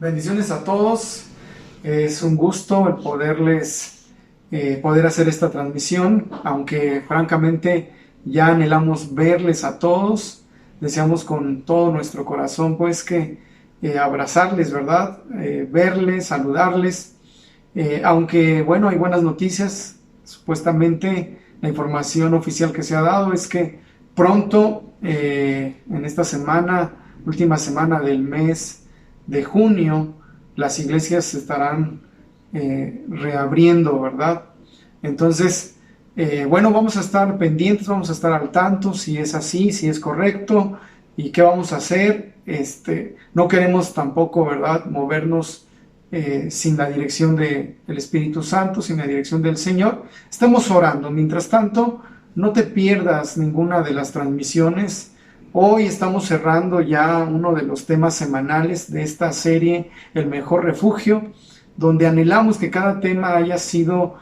Bendiciones a todos. Es un gusto el poder hacer esta transmisión, aunque francamente ya anhelamos verles a todos. Deseamos con todo nuestro corazón pues que abrazarles, ¿verdad? Verles, saludarles. Aunque bueno, hay buenas noticias. Supuestamente la información oficial que se ha dado es que pronto, en esta semana, última semana del mes de junio, las iglesias se estarán reabriendo, ¿verdad? Entonces, bueno, vamos a estar pendientes, vamos a estar al tanto si es así, si es correcto y qué vamos a hacer. No queremos tampoco, ¿verdad?, movernos sin la dirección del Espíritu Santo, sin la dirección del Señor. Estamos orando. Mientras tanto, no te pierdas ninguna de las transmisiones. Hoy estamos cerrando ya uno de los temas semanales de esta serie, El Mejor Refugio, donde anhelamos que cada tema haya sido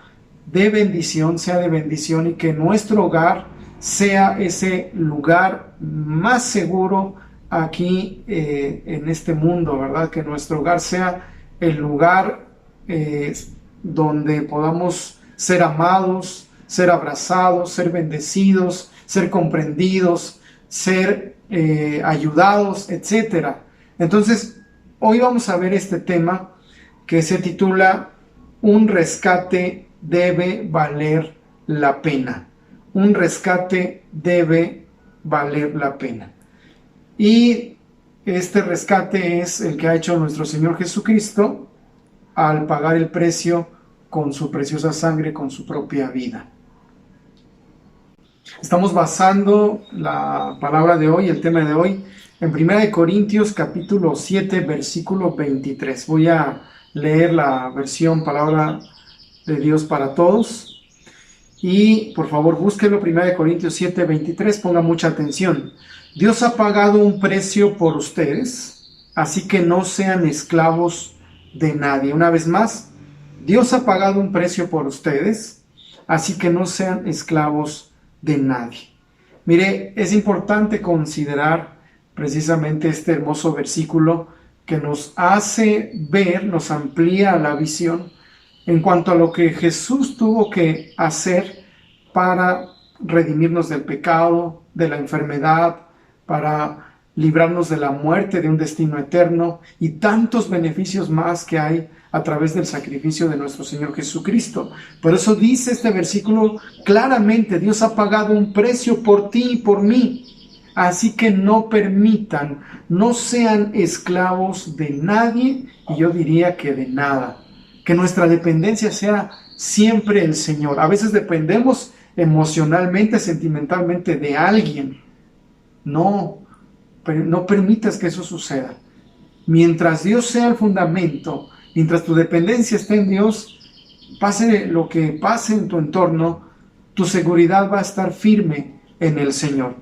de bendición, sea de bendición, y que nuestro hogar sea ese lugar más seguro aquí en este mundo, ¿verdad? Que nuestro hogar sea el lugar donde podamos ser amados, ser abrazados, ser bendecidos, ser comprendidos, ser ayudados, etcétera. Entonces, hoy vamos a ver este tema que se titula Un rescate debe valer la pena. Un rescate debe valer la pena. Y este rescate es el que ha hecho nuestro Señor Jesucristo al pagar el precio con su preciosa sangre, con su propia vida. Estamos basando la palabra de hoy, el tema de hoy, en 1 Corintios capítulo 7, versículo 23. Voy a leer la versión Palabra de Dios para Todos. Y por favor búsquelo, 1 Corintios 7, 23, ponga mucha atención. Dios ha pagado un precio por ustedes, así que no sean esclavos de nadie. Una vez más, Dios ha pagado un precio por ustedes, así que no sean esclavos de nadie. Mire, es importante considerar precisamente este hermoso versículo que nos hace ver, nos amplía la visión en cuanto a lo que Jesús tuvo que hacer para redimirnos del pecado, de la enfermedad, para librarnos de la muerte, de un destino eterno y tantos beneficios más que hay a través del sacrificio de nuestro Señor Jesucristo. Por eso dice este versículo claramente: Dios ha pagado un precio por ti y por mí. Así que no permitan, no sean esclavos de nadie, y yo diría que de nada. Que nuestra dependencia sea siempre el Señor. A veces dependemos emocionalmente, sentimentalmente de alguien. No permitas que eso suceda. Mientras Dios sea el fundamento, mientras tu dependencia esté en Dios, pase lo que pase en tu entorno, tu seguridad va a estar firme en el Señor.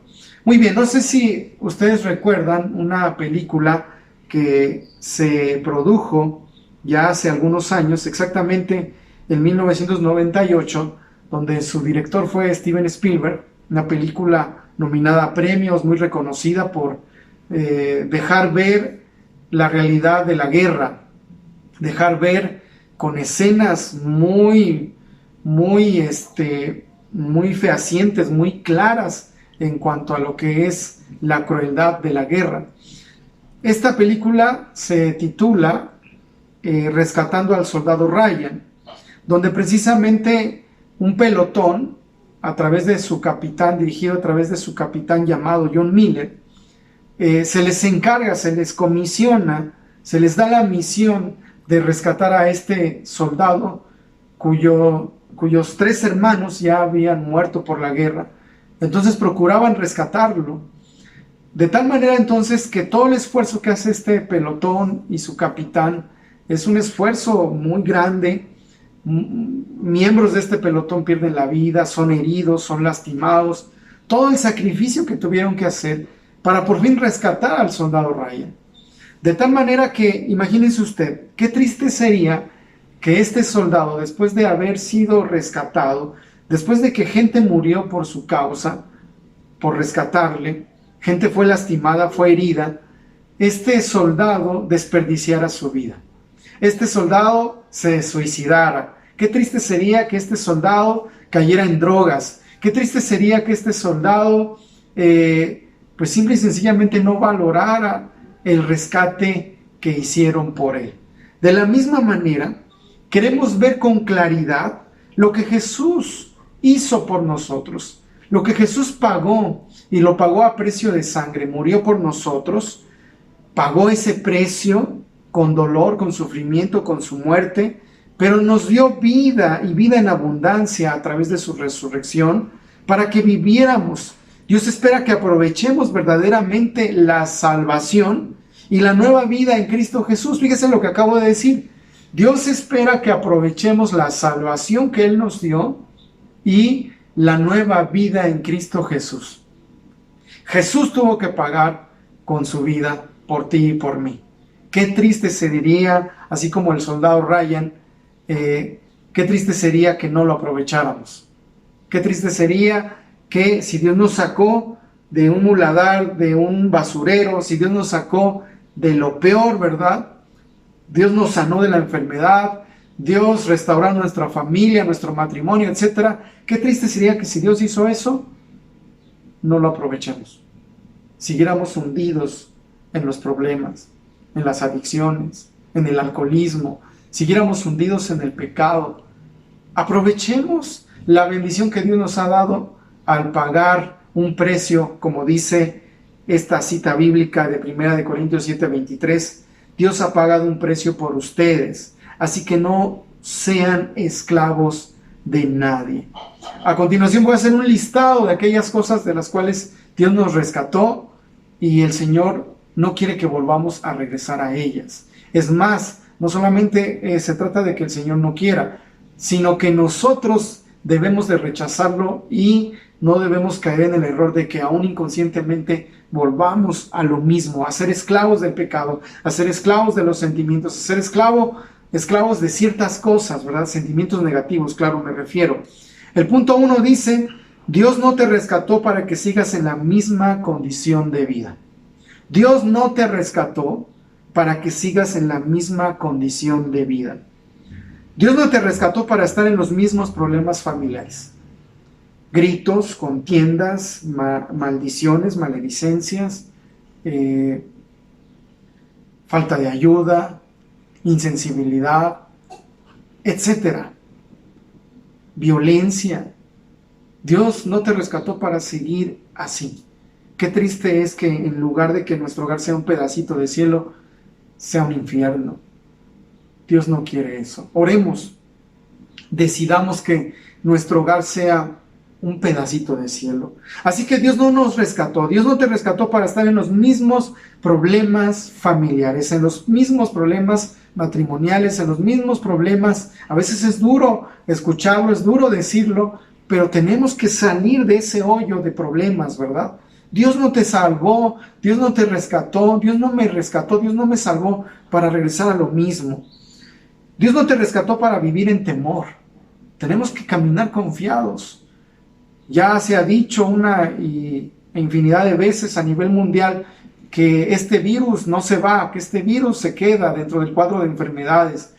Muy bien, no sé si ustedes recuerdan una película que se produjo ya hace algunos años, exactamente en 1998, donde su director fue Steven Spielberg, una película nominada a premios, muy reconocida por dejar ver la realidad de la guerra, dejar ver con escenas muy fehacientes, muy claras en cuanto a lo que es la crueldad de la guerra. Esta película se titula Rescatando al Soldado Ryan, donde precisamente un pelotón, a través de su capitán, dirigido a través de su capitán llamado John Miller, se les encarga, se les comisiona, se les da la misión de rescatar a este soldado cuyos 3 hermanos ya habían muerto por la guerra. Entonces procuraban rescatarlo, de tal manera entonces que todo el esfuerzo que hace este pelotón y su capitán es un esfuerzo muy grande. Miembros de este pelotón pierden la vida, son heridos, son lastimados. Todo el sacrificio que tuvieron que hacer para por fin rescatar al soldado Ryan. De tal manera que, imagínense usted, qué triste sería que este soldado, después de haber sido rescatado, después de que gente murió por su causa, por rescatarle, gente fue lastimada, fue herida, este soldado desperdiciara su vida. Este soldado se suicidara. Qué triste sería que este soldado cayera en drogas. Qué triste sería que este soldado, pues simple y sencillamente no valorara el rescate que hicieron por él. De la misma manera, queremos ver con claridad lo que Jesús hizo por nosotros, lo que Jesús pagó, y lo pagó a precio de sangre. Murió por nosotros, pagó ese precio con dolor, con sufrimiento, con su muerte, pero nos dio vida y vida en abundancia a través de su resurrección para que viviéramos. Dios espera que aprovechemos verdaderamente la salvación y la nueva vida en Cristo Jesús. Fíjese lo que acabo de decir. Dios espera que aprovechemos la salvación que Él nos dio y la nueva vida en Cristo Jesús. Jesús tuvo que pagar con su vida por ti y por mí. Qué triste sería, así como el soldado Ryan, qué triste sería que no lo aprovecháramos. Qué triste sería que si Dios nos sacó de un muladar, de un basurero, si Dios nos sacó de lo peor, ¿verdad? Dios nos sanó de la enfermedad, Dios restauró nuestra familia, nuestro matrimonio, etc. Qué triste sería que si Dios hizo eso, no lo aprovechemos. Siguiéramos hundidos en los problemas, en las adicciones, en el alcoholismo, siguiéramos hundidos en el pecado. Aprovechemos la bendición que Dios nos ha dado al pagar un precio, como dice esta cita bíblica de 1 Corintios 7:23. Dios ha pagado un precio por ustedes, así que no sean esclavos de nadie. A continuación voy a hacer un listado de aquellas cosas de las cuales Dios nos rescató y el Señor no quiere que volvamos a regresar a ellas. Es más, no solamente se trata de que el Señor no quiera, sino que nosotros debemos de rechazarlo y no debemos caer en el error de que aún inconscientemente volvamos a lo mismo, a ser esclavos del pecado, a ser esclavos de los sentimientos, a ser esclavos de ciertas cosas, ¿verdad? Sentimientos negativos, claro, me refiero. El punto 1 dice: Dios no te rescató para que sigas en la misma condición de vida. Dios no te rescató para que sigas en la misma condición de vida. Dios no te rescató para estar en los mismos problemas familiares. Gritos, contiendas, maldiciones, maledicencias, falta de ayuda, insensibilidad, etcétera. Violencia. Dios no te rescató para seguir así. Qué triste es que en lugar de que nuestro hogar sea un pedacito de cielo, sea un infierno. Dios no quiere eso. Oremos. Decidamos que nuestro hogar sea un pedacito de cielo. Así que Dios no nos rescató. Dios no te rescató para estar en los mismos problemas familiares, en los mismos problemas matrimoniales, en los mismos problemas. A veces es duro escucharlo, es duro decirlo, pero tenemos que salir de ese hoyo de problemas, ¿verdad? Dios no te salvó, Dios no te rescató, Dios no me rescató, Dios no me salvó para regresar a lo mismo. Dios no te rescató para vivir en temor. Tenemos que caminar confiados. Ya se ha dicho una infinidad de veces a nivel mundial que este virus no se va, que este virus se queda dentro del cuadro de enfermedades.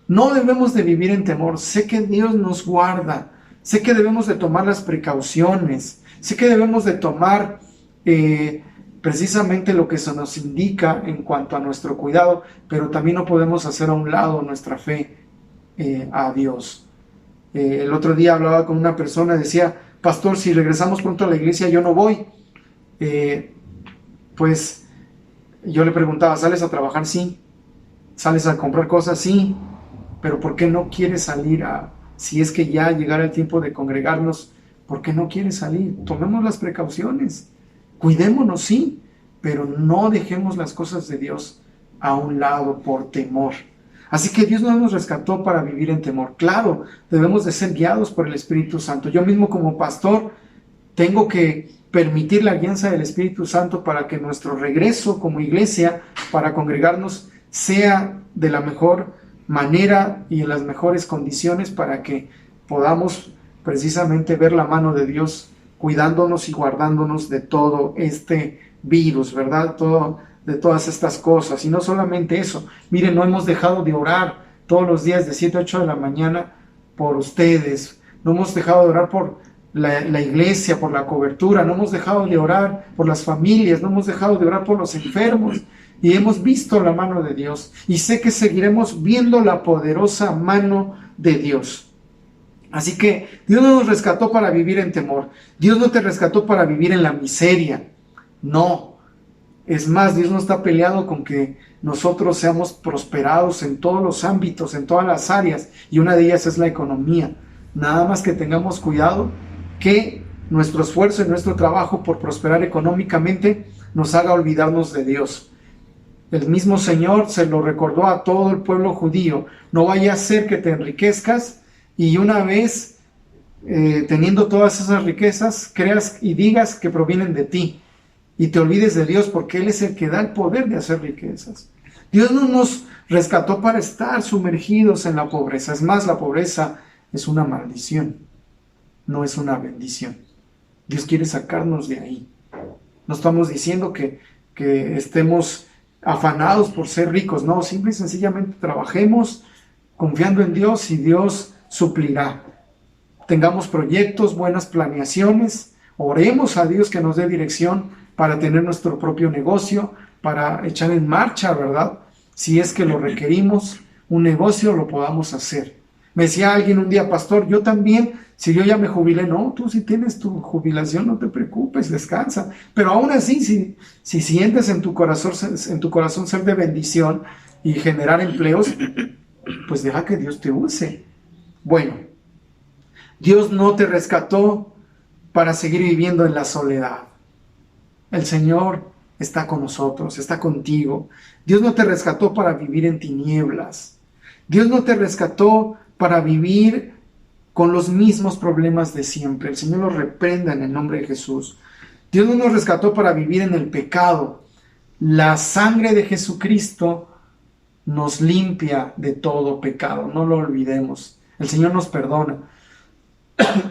No debemos de vivir en temor. Sé que Dios nos guarda. Sé que debemos de tomar las precauciones. Sé que debemos de tomar precisamente lo que se nos indica en cuanto a nuestro cuidado, pero también no podemos hacer a un lado nuestra fe a Dios. El otro día hablaba con una persona, decía: pastor, si regresamos pronto a la iglesia, yo no voy. Pues yo le preguntaba: ¿sales a trabajar? Sí. ¿Sales a comprar cosas? Sí. Pero ¿por qué no quieres salir si es que ya llegara el tiempo de congregarnos? ¿Por qué no quieres salir? Tomemos las precauciones. Cuidémonos, sí, pero no dejemos las cosas de Dios a un lado por temor. Así que Dios no nos rescató para vivir en temor. Claro, debemos de ser guiados por el Espíritu Santo. Yo mismo como pastor tengo que permitir la guianza del Espíritu Santo para que nuestro regreso como iglesia para congregarnos sea de la mejor manera y en las mejores condiciones para que podamos precisamente ver la mano de Dios cuidándonos y guardándonos de todo este virus, ¿verdad? de todas estas cosas. Y no solamente eso, miren, no hemos dejado de orar todos los días de 7 a 8 de la mañana por ustedes. No hemos dejado de orar por la iglesia, por la cobertura. No hemos dejado de orar por las familias. No hemos dejado de orar por los enfermos. Y hemos visto la mano de Dios. Y sé que seguiremos viendo la poderosa mano de Dios. Así que Dios no nos rescató para vivir en temor. Dios no te rescató para vivir en la miseria. No. Es más, Dios no está peleado con que nosotros seamos prosperados en todos los ámbitos, en todas las áreas. Y una de ellas es la economía. Nada más que tengamos cuidado que nuestro esfuerzo y nuestro trabajo por prosperar económicamente nos haga olvidarnos de Dios. El mismo Señor se lo recordó a todo el pueblo judío. No vaya a ser que te enriquezcas y una vez teniendo todas esas riquezas, creas y digas que provienen de ti y te olvides de Dios, porque Él es el que da el poder de hacer riquezas. Dios no nos rescató para estar sumergidos en la pobreza. Es más, la pobreza es una maldición, no es una bendición. Dios quiere sacarnos de ahí. No estamos diciendo que estemos afanados por ser ricos. No, simple y sencillamente trabajemos confiando en Dios y Dios suplirá. Tengamos proyectos, buenas planeaciones, oremos a Dios que nos dé dirección para tener nuestro propio negocio, para echar en marcha, ¿verdad? Si es que lo requerimos, un negocio lo podamos hacer. Me decía alguien un día, pastor, yo también, si yo ya me jubilé, no, tú si tienes tu jubilación, no te preocupes, descansa. Pero aún así, si sientes en tu corazón ser de bendición y generar empleos, pues deja que Dios te use. Bueno, Dios no te rescató para seguir viviendo en la soledad. El Señor está con nosotros, está contigo. Dios no te rescató para vivir en tinieblas. Dios no te rescató para vivir con los mismos problemas de siempre. El Señor los reprenda en el nombre de Jesús. Dios no nos rescató para vivir en el pecado. La sangre de Jesucristo nos limpia de todo pecado. No lo olvidemos. El Señor nos perdona.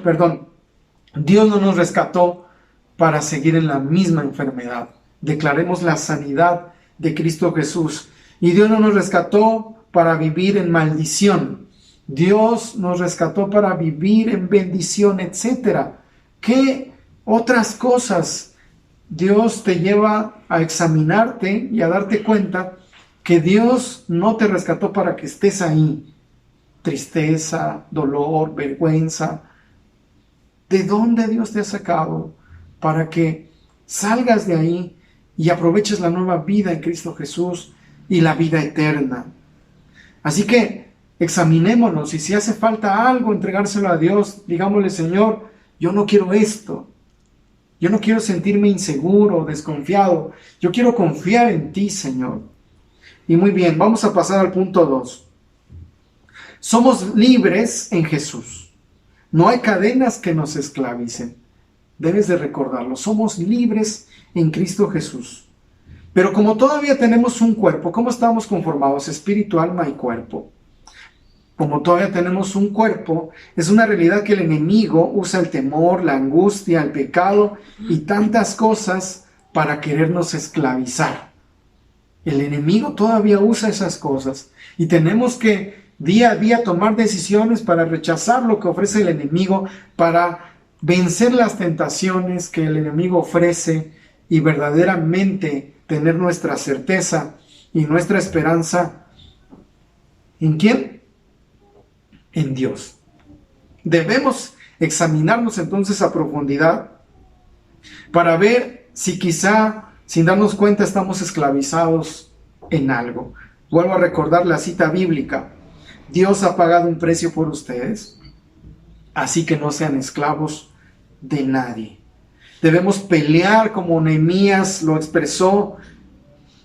Perdón. Dios no nos rescató para seguir en la misma enfermedad. Declaremos la sanidad de Cristo Jesús. Y Dios no nos rescató para vivir en maldición. Dios nos rescató para vivir en bendición, etc. ¿Qué otras cosas Dios te lleva a examinarte y a darte cuenta que Dios no te rescató para que estés ahí? Tristeza, dolor, vergüenza. ¿De dónde Dios te ha sacado para que salgas de ahí y aproveches la nueva vida en Cristo Jesús y la vida eterna? Así que examinémonos, y si hace falta algo, entregárselo a Dios. Digámosle, Señor, yo no quiero esto. Yo no quiero sentirme inseguro, desconfiado. Yo quiero confiar en ti, Señor. Y muy bien, vamos a pasar al punto 2. Somos libres en Jesús. No hay cadenas que nos esclavicen. Debes de recordarlo. Somos libres en Cristo Jesús. Pero como todavía tenemos un cuerpo, ¿cómo estamos conformados? Espíritu, alma y cuerpo. Como todavía tenemos un cuerpo, es una realidad que el enemigo usa el temor, la angustia, el pecado y tantas cosas para querernos esclavizar. El enemigo todavía usa esas cosas y tenemos que día a día tomar decisiones para rechazar lo que ofrece el enemigo, para vencer las tentaciones que el enemigo ofrece y verdaderamente tener nuestra certeza y nuestra esperanza. ¿En quién? En Dios. Debemos examinarnos entonces a profundidad para ver si quizá, sin darnos cuenta, estamos esclavizados en algo. Vuelvo a recordar la cita bíblica. Dios ha pagado un precio por ustedes, así que no sean esclavos de nadie. Debemos pelear como Nehemías lo expresó.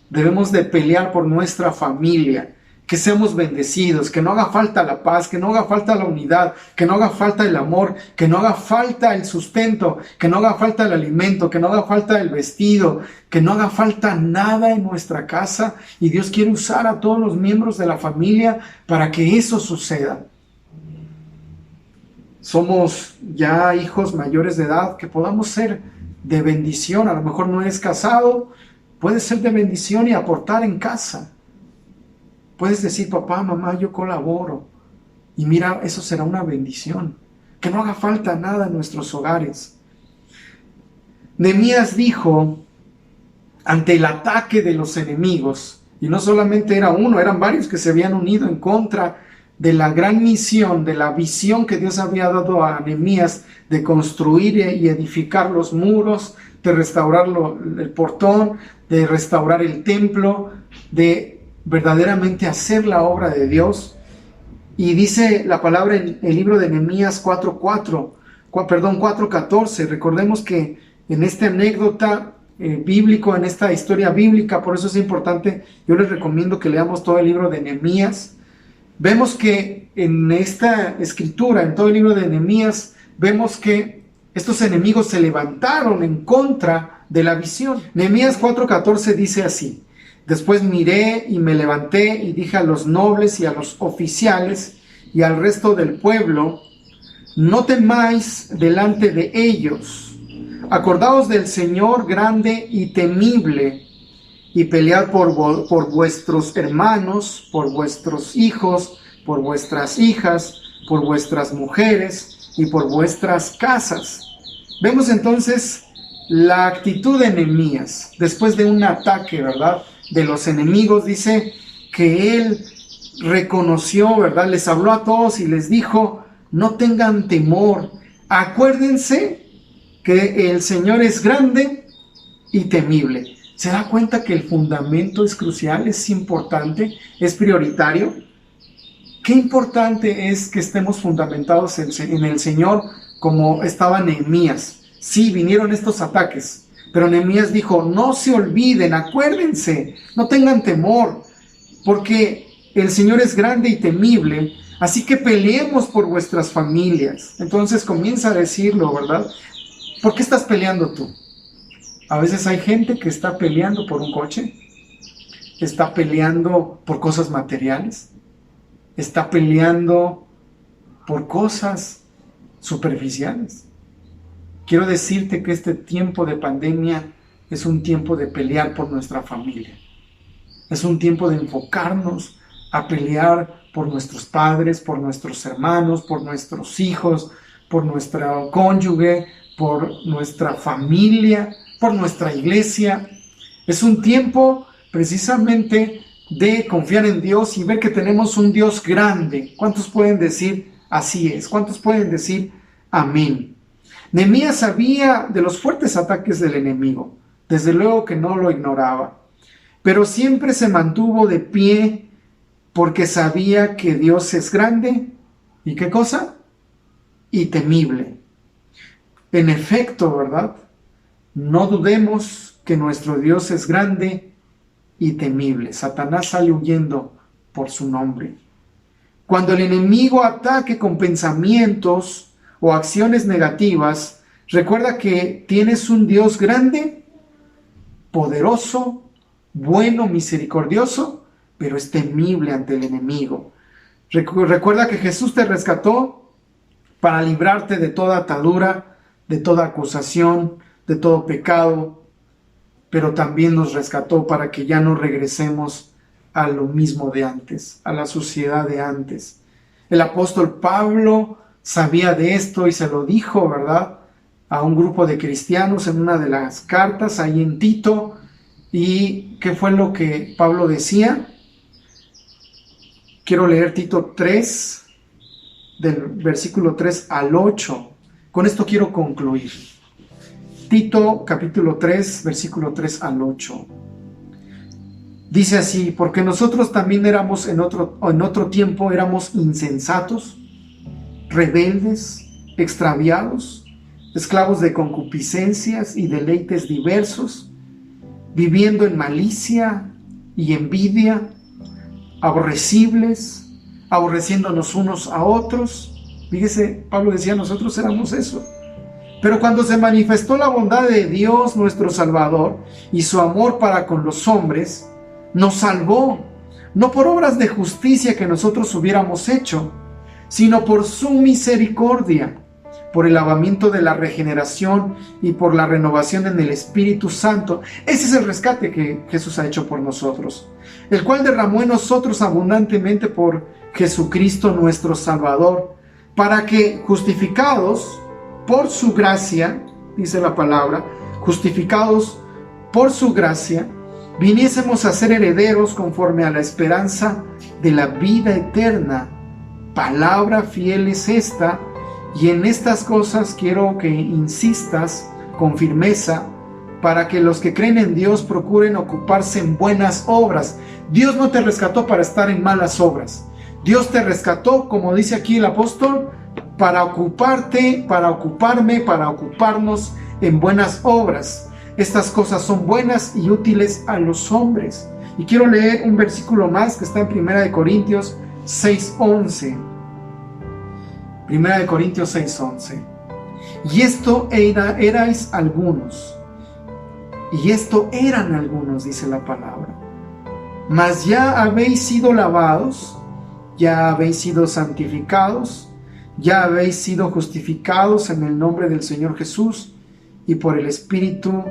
Debemos de pelear por nuestra familia, que seamos bendecidos, que no haga falta la paz, que no haga falta la unidad, que no haga falta el amor, que no haga falta el sustento, que no haga falta el alimento, que no haga falta el vestido, que no haga falta nada en nuestra casa. Y Dios quiere usar a todos los miembros de la familia para que eso suceda. Somos ya hijos mayores de edad, que podamos ser de bendición. A lo mejor no eres casado, Puedes ser de bendición y aportar en casa. Puedes decir, papá, mamá, yo colaboro. Y mira, eso será una bendición. Que no haga falta nada en nuestros hogares. Nehemías dijo, ante el ataque de los enemigos, y no solamente era uno, eran varios que se habían unido en contra de la gran misión, de la visión que Dios había dado a Nehemías de construir y edificar los muros, de restaurar el portón, de restaurar el templo, de verdaderamente hacer la obra de Dios. Y dice la palabra en el libro de Nehemías 4:14. Recordemos que en esta anécdota bíblico, en esta historia bíblica, por eso es importante, yo les recomiendo que leamos todo el libro de Nehemías. Vemos que en esta escritura, en todo el libro de Nehemías, vemos que estos enemigos se levantaron en contra de la visión. Nehemías 4:14 dice así: después miré y me levanté y dije a los nobles y a los oficiales y al resto del pueblo, no temáis delante de ellos. Acordaos del Señor grande y temible, y pelead por vuestros hermanos, por vuestros hijos, por vuestras hijas, por vuestras mujeres y por vuestras casas. Vemos entonces la actitud de Nehemías después de un ataque, ¿verdad?, de los enemigos. Dice que él reconoció, ¿verdad?, les habló a todos y les dijo, no tengan temor, acuérdense que el Señor es grande y temible. ¿Se da cuenta que el fundamento es crucial, es importante, es prioritario? Qué importante es que estemos fundamentados en el Señor como estaba Nehemías. Sí, vinieron estos ataques, pero Nehemías dijo, no se olviden, acuérdense, no tengan temor, porque el Señor es grande y temible, así que peleemos por vuestras familias. Entonces comienza a decirlo, ¿verdad? ¿Por qué estás peleando tú? A veces hay gente que está peleando por un coche, está peleando por cosas materiales, está peleando por cosas superficiales. Quiero decirte que este tiempo de pandemia es un tiempo de pelear por nuestra familia. Es un tiempo de enfocarnos a pelear por nuestros padres, por nuestros hermanos, por nuestros hijos, por nuestro cónyuge, por nuestra familia, por nuestra iglesia. Es un tiempo precisamente de confiar en Dios y ver que tenemos un Dios grande. ¿Cuántos pueden decir así es? ¿Cuántos pueden decir amén? Nehemías sabía de los fuertes ataques del enemigo, desde luego que no lo ignoraba, pero siempre se mantuvo de pie porque sabía que Dios es grande. ¿Y qué cosa? Y temible. En efecto, ¿verdad? No dudemos que nuestro Dios es grande y temible. Satanás sale huyendo por su nombre. Cuando el enemigo ataque con pensamientos o acciones negativas, recuerda que tienes un Dios grande, poderoso, bueno, misericordioso, pero es temible ante el enemigo. Recuerda que Jesús te rescató para librarte de toda atadura, de toda acusación, de todo pecado, pero también nos rescató para que ya no regresemos a lo mismo de antes, a la suciedad de antes. El apóstol Pablo sabía de esto y se lo dijo, ¿verdad?, a un grupo de cristianos en una de las cartas, ahí en Tito. ¿Y qué fue lo que Pablo decía? Quiero leer Tito 3, del versículo 3 al 8. Con esto quiero concluir. Tito capítulo 3, versículo 3 al 8. Dice así: porque nosotros también éramos en otro tiempo, éramos insensatos, rebeldes, extraviados, esclavos de concupiscencias y deleites diversos, viviendo en malicia y envidia, aborrecibles, aborreciéndonos unos a otros. Fíjese, Pablo decía, nosotros éramos eso. Pero cuando se manifestó la bondad de Dios nuestro Salvador y su amor para con los hombres, nos salvó, no por obras de justicia que nosotros hubiéramos hecho, sino por su misericordia, por el lavamiento de la regeneración y por la renovación en el Espíritu Santo. Ese es el rescate que Jesús ha hecho por nosotros, el cual derramó en nosotros abundantemente por Jesucristo nuestro Salvador, para que, justificados por su gracia, dice la palabra, justificados por su gracia, viniésemos a ser herederos conforme a la esperanza de la vida eterna. Palabra fiel es esta, y en estas cosas quiero que insistas con firmeza, para que los que creen en Dios procuren ocuparse en buenas obras. Dios no te rescató para estar en malas obras. Dios te rescató, como dice aquí el apóstol, para ocuparte, para ocuparme, para ocuparnos en buenas obras. Estas cosas son buenas y útiles a los hombres. Y quiero leer un versículo más que está en 1 Corintios 6:11. 1 Corintios 6:11. Y esto erais algunos. Y esto eran algunos, dice la palabra. Mas ya habéis sido lavados, ya habéis sido santificados, ya habéis sido justificados en el nombre del Señor Jesús y por el Espíritu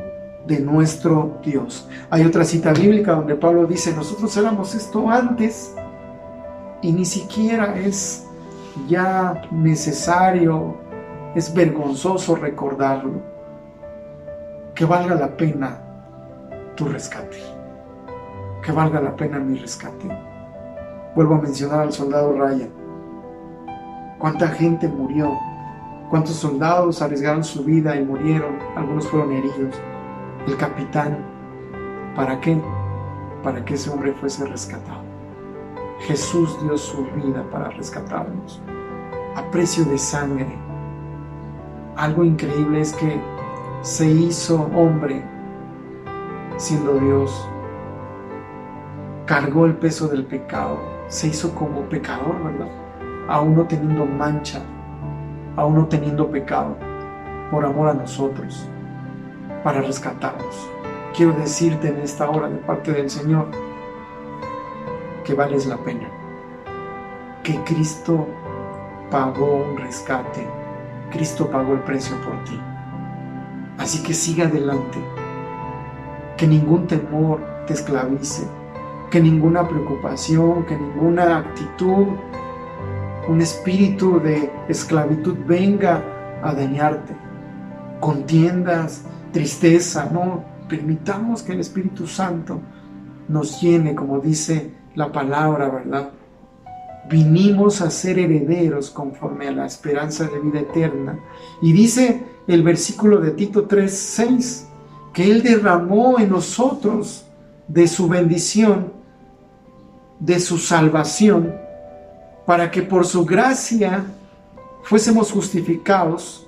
de nuestro Dios. Hay otra cita bíblica donde Pablo dice: nosotros éramos esto antes, y ni siquiera es ya necesario, es vergonzoso recordarlo. Que valga la pena tu rescate, que valga la pena mi rescate. Vuelvo a mencionar al soldado Ryan. Cuánta gente murió, cuántos soldados arriesgaron su vida y murieron, algunos fueron heridos. El capitán, ¿para qué? Para que ese hombre fuese rescatado. Jesús dio su vida para rescatarnos a precio de sangre. Algo increíble es que se hizo hombre siendo Dios, cargó el peso del pecado, se hizo como pecador, ¿verdad? Aún no teniendo mancha, aún no teniendo pecado, por amor a nosotros, para rescatarnos. Quiero decirte en esta hora de parte del Señor que vales la pena, que Cristo pagó un rescate, Cristo pagó el precio por ti. Así que sigue adelante, que ningún temor te esclavice, que ninguna preocupación, que ninguna actitud, un espíritu de esclavitud venga a dañarte. Contiendas, tristeza, no permitamos que el Espíritu Santo nos llene, como dice la palabra, ¿verdad? Vinimos a ser herederos conforme a la esperanza de vida eterna. Y dice el versículo de Tito 3:6, que Él derramó en nosotros de su bendición, de su salvación, para que por su gracia fuésemos justificados.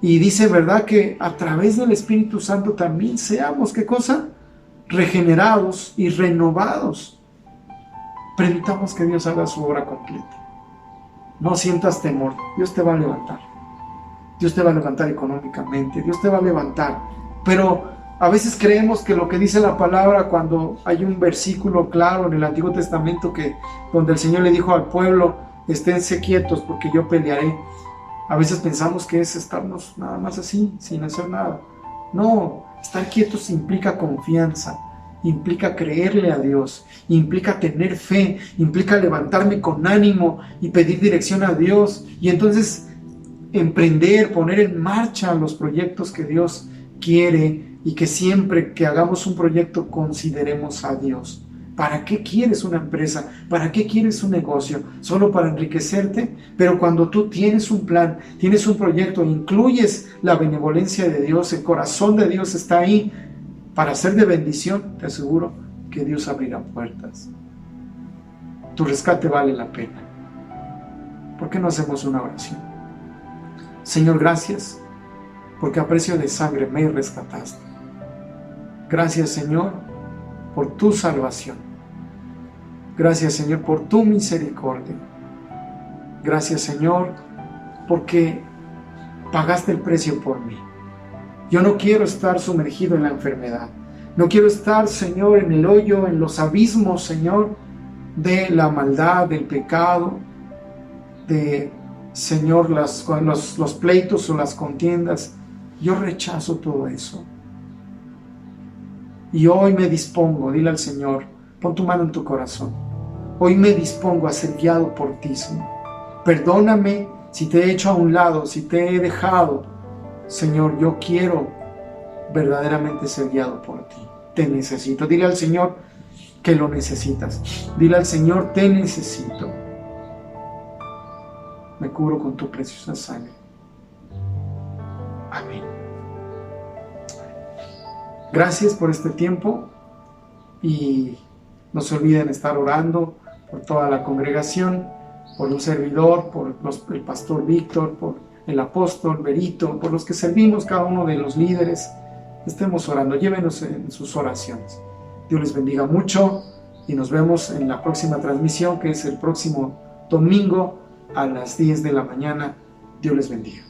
Y dice, ¿verdad?, que a través del Espíritu Santo también seamos, ¿qué cosa? Regenerados y renovados. Permitamos que Dios haga su obra completa. No sientas temor, Dios te va a levantar. Dios te va a levantar económicamente, Dios te va a levantar. Pero a veces creemos que lo que dice la palabra, cuando hay un versículo claro en el Antiguo Testamento donde el Señor le dijo al pueblo: esténse quietos porque yo pelearé. A veces pensamos que es estarnos nada más así, sin hacer nada. No, estar quietos implica confianza, implica creerle a Dios, implica tener fe, implica levantarme con ánimo y pedir dirección a Dios, y entonces emprender, poner en marcha los proyectos que Dios quiere, y que siempre que hagamos un proyecto consideremos a Dios. ¿Para qué quieres una empresa? ¿Para qué quieres un negocio? ¿Solo para enriquecerte? Pero cuando tú tienes un plan, tienes un proyecto, incluyes la benevolencia de Dios, el corazón de Dios está ahí para ser de bendición, te aseguro que Dios abrirá puertas. Tu rescate vale la pena. ¿Por qué no hacemos una oración? Señor, gracias, porque a precio de sangre me rescataste. Gracias, Señor, por tu salvación. Gracias, Señor, por tu misericordia. Gracias, Señor, porque pagaste el precio por mí. Yo no quiero estar sumergido en la enfermedad. No quiero estar, Señor, en el hoyo, en los abismos, Señor, de la maldad, del pecado, de Señor, los pleitos o las contiendas. Yo rechazo todo eso. Y hoy me dispongo, dile al Señor, pon tu mano en tu corazón. Hoy me dispongo a ser guiado por ti, Señor. Perdóname si te he hecho a un lado, si te he dejado. Señor, yo quiero verdaderamente ser guiado por ti. Te necesito. Dile al Señor que lo necesitas. Dile al Señor, te necesito. Me cubro con tu preciosa sangre. Amén. Gracias por este tiempo y no se olviden estar orando por toda la congregación, por un servidor, por el pastor Víctor, por el apóstol Berito, por los que servimos, cada uno de los líderes. Estemos orando, llévenos en sus oraciones. Dios les bendiga mucho y nos vemos en la próxima transmisión, que es el próximo domingo a las 10 de la mañana. Dios les bendiga.